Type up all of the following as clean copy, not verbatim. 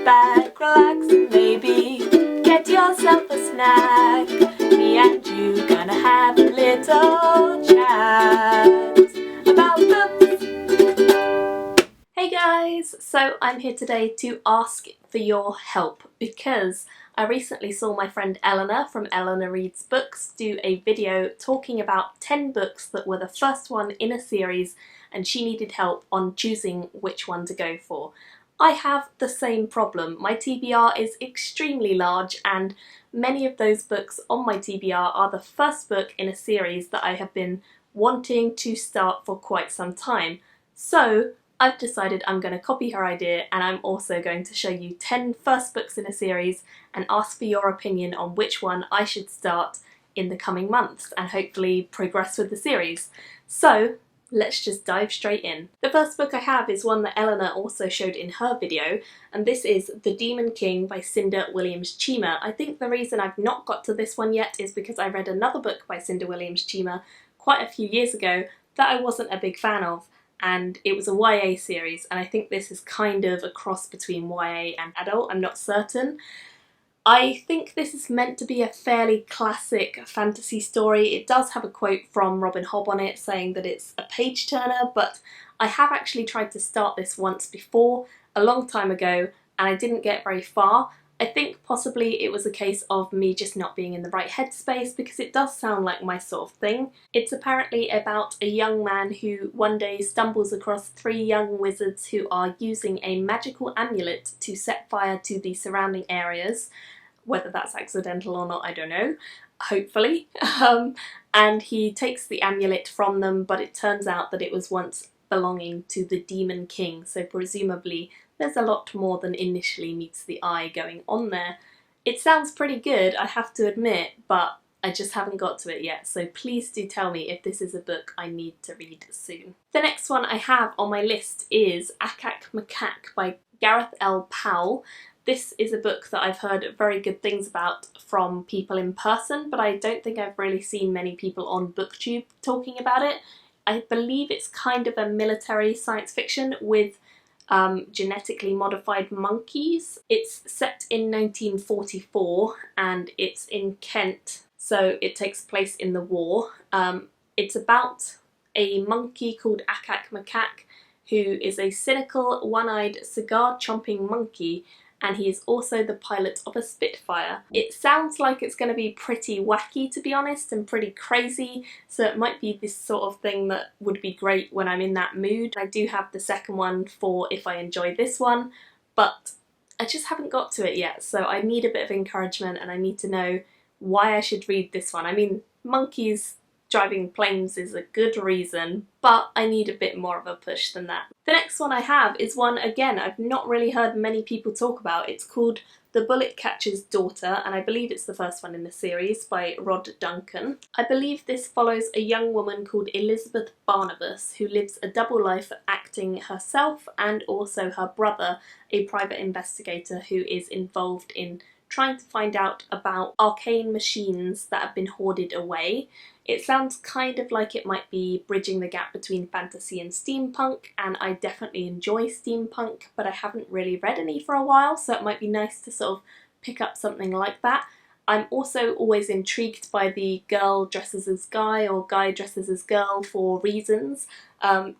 back, relax, and maybe get yourself a snack. Me and you gonna have a little chat about books. Hey guys! So I'm here today to ask for your help because I recently saw my friend Eleanor from Eleanor Reads Books do a video talking about 10 books that were the first one in a series and she needed help on choosing which one to go for. I have the same problem. My TBR is extremely large and many of those books on my TBR are the first book in a series that I have been wanting to start for quite some time. So I've decided I'm going to copy her idea and I'm also going to show you 10 first books in a series and ask for your opinion on which one I should start in the coming months and hopefully progress with the series. So let's just dive straight in. The first book I have is one that Eleanor also showed in her video, and this is The Demon King by Cinda Williams-Cheema. I think the reason I've not got to this one yet is because I read another book by Cinda Williams-Cheema quite a few years ago that I wasn't a big fan of, and it was a YA series, and I think this is kind of a cross between YA and adult, I'm not certain. I think this is meant to be a fairly classic fantasy story. It does have a quote from Robin Hobb on it saying that it's a page turner, but I have actually tried to start this once before, a long time ago, and I didn't get very far. I think possibly it was a case of me just not being in the right headspace because it does sound like my sort of thing. It's apparently about a young man who one day stumbles across 3 young wizards who are using a magical amulet to set fire to the surrounding areas. Whether that's accidental or not, I don't know. Hopefully. And he takes the amulet from them, but it turns out that it was once belonging to the Demon King, so presumably there's a lot more than initially meets the eye going on there. It sounds pretty good, I have to admit, but I just haven't got to it yet, so please do tell me if this is a book I need to read soon. The next one I have on my list is Macaque by Gareth L. Powell. This is a book that I've heard very good things about from people in person, but I don't think I've really seen many people on BookTube talking about it. I believe it's kind of a military science fiction with genetically modified monkeys. It's set in 1944 and it's in Kent, so it takes place in the war. It's about a monkey called Macaque, who is a cynical, one-eyed, cigar-chomping monkey, and he is also the pilot of a Spitfire. It sounds like it's going to be pretty wacky, to be honest, and pretty crazy, so it might be this sort of thing that would be great when I'm in that mood. I do have the second one for if I enjoy this one, but I just haven't got to it yet, so I need a bit of encouragement and I need to know why I should read this one. I mean, monkeys driving planes is a good reason, but I need a bit more of a push than that. The next one I have is one, again, I've not really heard many people talk about. It's called The Bullet Catcher's Daughter, and I believe it's the first one in the series by Rod Duncan. I believe this follows a young woman called Elizabeth Barnabas who lives a double life acting herself and also her brother, a private investigator who is involved in trying to find out about arcane machines that have been hoarded away. It sounds kind of like it might be bridging the gap between fantasy and steampunk, and I definitely enjoy steampunk, but I haven't really read any for a while, so it might be nice to sort of pick up something like that. I'm also always intrigued by the girl dresses as guy or guy dresses as girl for reasons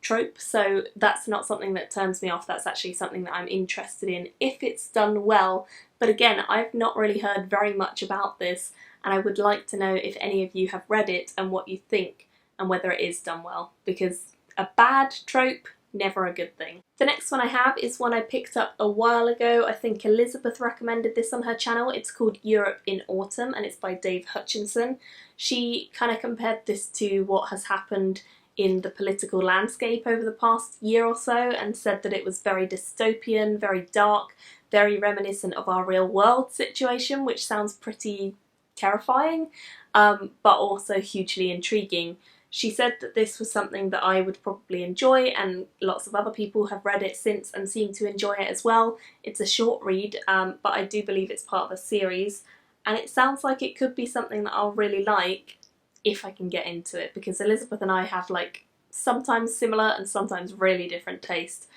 trope, so that's not something that turns me off. That's actually something that I'm interested in if it's done well. But again, I've not really heard very much about this, and I would like to know if any of you have read it and what you think and whether it is done well, because a bad trope, never a good thing. The next one I have is one I picked up a while ago. I think Elizabeth recommended this on her channel. It's called Europe in Autumn and it's by Dave Hutchinson. She kind of compared this to what has happened in the political landscape over the past year or so and said that it was very dystopian, very dark, very reminiscent of our real world situation, which sounds pretty terrifying, but also hugely intriguing. She said that this was something that I would probably enjoy, and lots of other people have read it since and seem to enjoy it as well. It's a short read, but I do believe it's part of a series, and it sounds like it could be something that I'll really like if I can get into it, because Elizabeth and I have like sometimes similar and sometimes really different taste.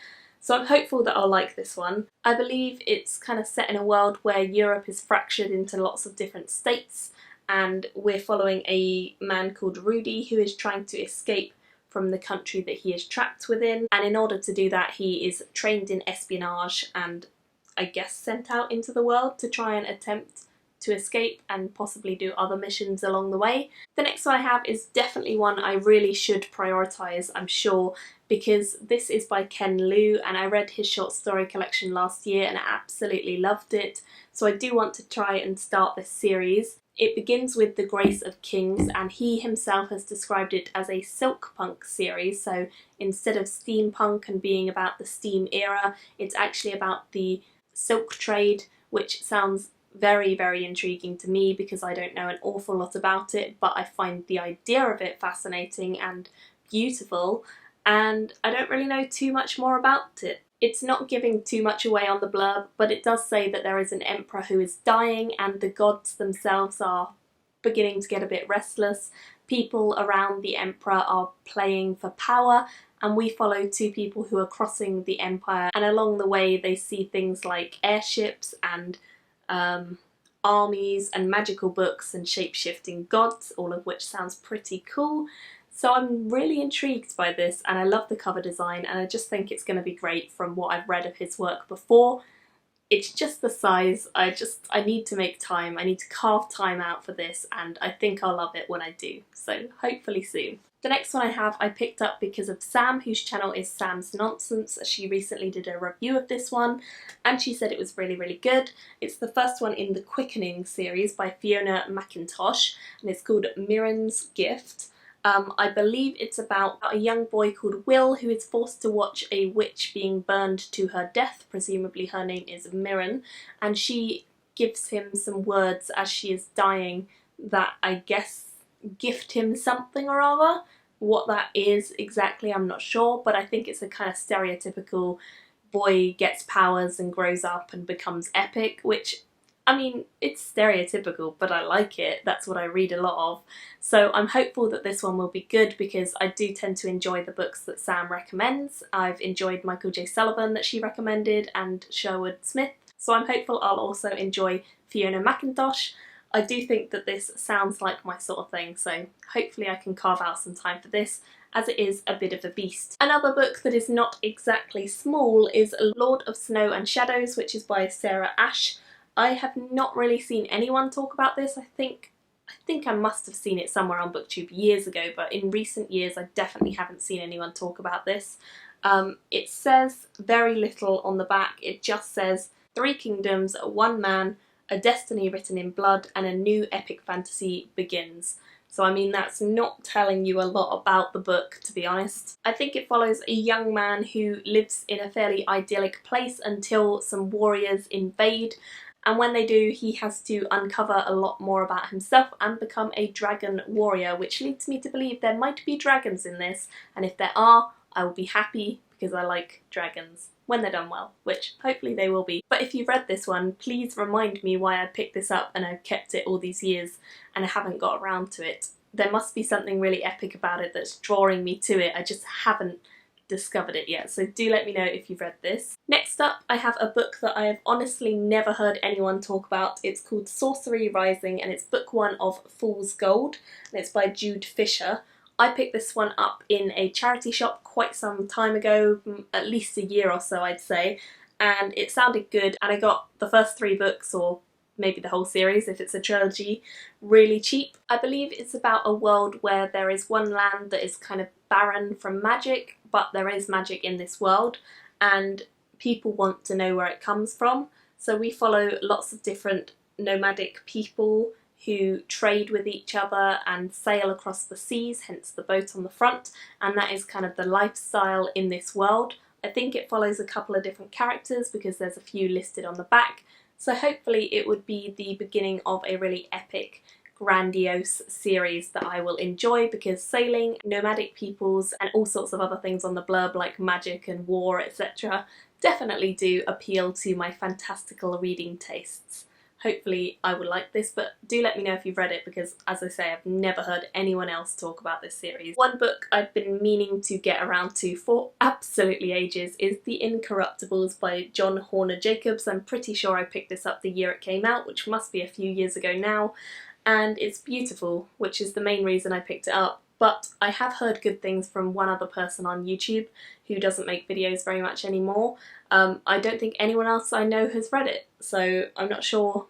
So I'm hopeful that I'll like this one. I believe it's kind of set in a world where Europe is fractured into lots of different states, and we're following a man called Rudy who is trying to escape from the country that he is trapped within, and in order to do that he is trained in espionage and I guess sent out into the world to try and attempt to escape and possibly do other missions along the way. The next one I have is definitely one I really should prioritise, I'm sure, because this is by Ken Liu, and I read his short story collection last year and I absolutely loved it, so I do want to try and start this series. It begins with The Grace of Kings, and he himself has described it as a silk punk series, so instead of steampunk and being about the steam era, it's actually about the silk trade, which sounds very, very intriguing to me because I don't know an awful lot about it, but I find the idea of it fascinating and beautiful, and I don't really know too much more about it. It's not giving too much away on the blurb, but it does say that there is an emperor who is dying and the gods themselves are beginning to get a bit restless. People around the emperor are playing for power, and we follow two people who are crossing the empire, and along the way they see things like airships and armies and magical books and shape-shifting gods, all of which sounds pretty cool. So I'm really intrigued by this, and I love the cover design, and I just think it's going to be great from what I've read of his work before. It's just the size, I need to make time, I need to carve time out for this, and I think I'll love it when I do, so hopefully soon. The next one I have I picked up because of Sam, whose channel is Sam's Nonsense. She recently did a review of this one and she said it was really, really good. It's the first one in the Quickening series by Fiona McIntosh, and it's called Mirrens Gifts. I believe it's about a young boy called Will who is forced to watch a witch being burned to her death, presumably her name is Mirren, and she gives him some words as she is dying that I guess gift him something or other. What that is exactly I'm not sure, but I think it's a kind of stereotypical boy gets powers and grows up and becomes epic, which, I mean, it's stereotypical, but I like it. That's what I read a lot of. So I'm hopeful that this one will be good because I do tend to enjoy the books that Sam recommends. I've enjoyed Michael J. Sullivan that she recommended and Sherwood Smith, so I'm hopeful I'll also enjoy Fiona McIntosh. I do think that this sounds like my sort of thing, so hopefully I can carve out some time for this, as it is a bit of a beast. Another book that is not exactly small is Lord of Snow and Shadows, which is by Sarah Ashe. I have not really seen anyone talk about this. I think I must have seen it somewhere on BookTube years ago, but in recent years I definitely haven't seen anyone talk about this. It says very little on the back. It just says 3 kingdoms, 1 man, a destiny written in blood, and a new epic fantasy begins. So I mean, that's not telling you a lot about the book, to be honest. I think it follows a young man who lives in a fairly idyllic place until some warriors invade, and when they do he has to uncover a lot more about himself and become a dragon warrior, which leads me to believe there might be dragons in this, and if there are, I will be happy because I like dragons. When they're done well, which hopefully they will be. But if you've read this one, please remind me why I picked this up and I've kept it all these years and I haven't got around to it. There must be something really epic about it that's drawing me to it. I just haven't discovered it yet, so do let me know if you've read this. Next up, I have a book that I have honestly never heard anyone talk about. It's called Sorcery Rising, and it's book 1 of Fool's Gold, and it's by Jude Fisher. I picked this one up in a charity shop quite some time ago, at least a year or so I'd say, and it sounded good, and I got the first 3 books, or maybe the whole series if it's a trilogy, really cheap. I believe it's about a world where there is one land that is kind of barren from magic, but there is magic in this world and people want to know where it comes from. So we follow lots of different nomadic people who trade with each other and sail across the seas, hence the boat on the front, and that is kind of the lifestyle in this world. I think it follows a couple of different characters because there's a few listed on the back, so hopefully it would be the beginning of a really epic, grandiose series that I will enjoy, because sailing, nomadic peoples and all sorts of other things on the blurb like magic and war, etc. definitely do appeal to my fantastical reading tastes. Hopefully I will like this, but do let me know if you've read it, because as I say, I've never heard anyone else talk about this series. One book I've been meaning to get around to for absolutely ages is The Incorruptibles by John Horner Jacobs. I'm pretty sure I picked this up the year it came out, which must be a few years ago now, and it's beautiful, which is the main reason I picked it up. But I have heard good things from one other person on YouTube who doesn't make videos very much anymore. I don't think anyone else I know has read it, so I'm not sure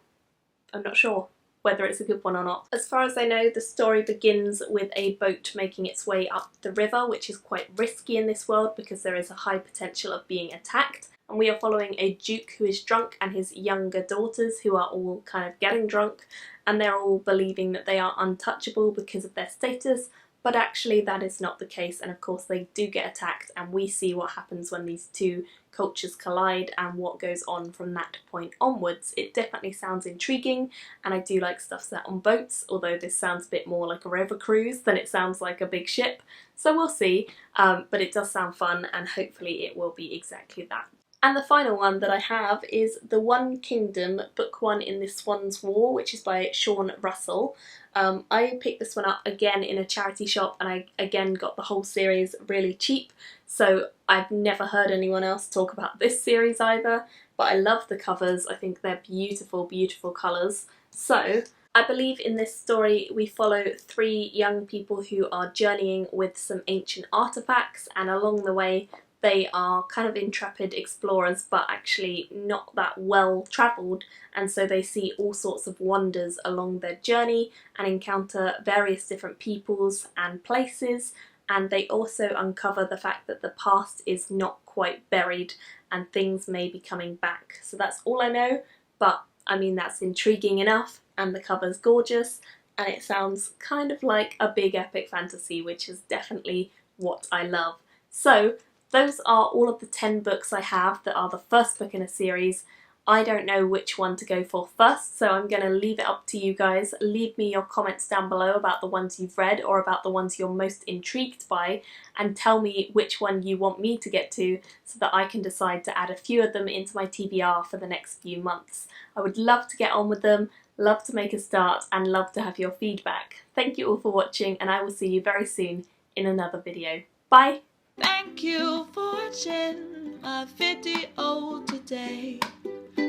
whether it's a good one or not. As far as I know, the story begins with a boat making its way up the river, which is quite risky in this world because there is a high potential of being attacked. And we are following a duke who is drunk and his younger daughters who are all kind of getting drunk, and they're all believing that they are untouchable because of their status, but actually that is not the case, and of course they do get attacked, and we see what happens when these two cultures collide and what goes on from that point onwards. It definitely sounds intriguing, and I do like stuff set on boats, although this sounds a bit more like a river cruise than it sounds like a big ship, so we'll see, but it does sound fun and hopefully it will be exactly that. And the final one that I have is The One Kingdom, Book 1 in the Swan's War, which is by Sean Russell. I picked this one up again in a charity shop, and I again got the whole series really cheap, so I've never heard anyone else talk about this series either, but I love the covers. I think they're beautiful, beautiful colours. So I believe in this story we follow 3 young people who are journeying with some ancient artefacts, and along the way they are kind of intrepid explorers but actually not that well travelled, and so they see all sorts of wonders along their journey and encounter various different peoples and places, and they also uncover the fact that the past is not quite buried and things may be coming back. So that's all I know, but I mean that's intriguing enough, and the cover's gorgeous and it sounds kind of like a big epic fantasy, which is definitely what I love. So those are all of the 10 books I have that are the first book in a series. I don't know which one to go for first, so I'm going to leave it up to you guys. Leave me your comments down below about the ones you've read or about the ones you're most intrigued by, and tell me which one you want me to get to so that I can decide to add a few of them into my TBR for the next few months. I would love to get on with them, love to make a start, and love to have your feedback. Thank you all for watching, and I will see you very soon in another video. Bye! Thank you for watching my video today.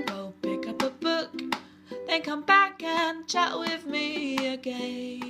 Go pick up a book, then come back and chat with me again.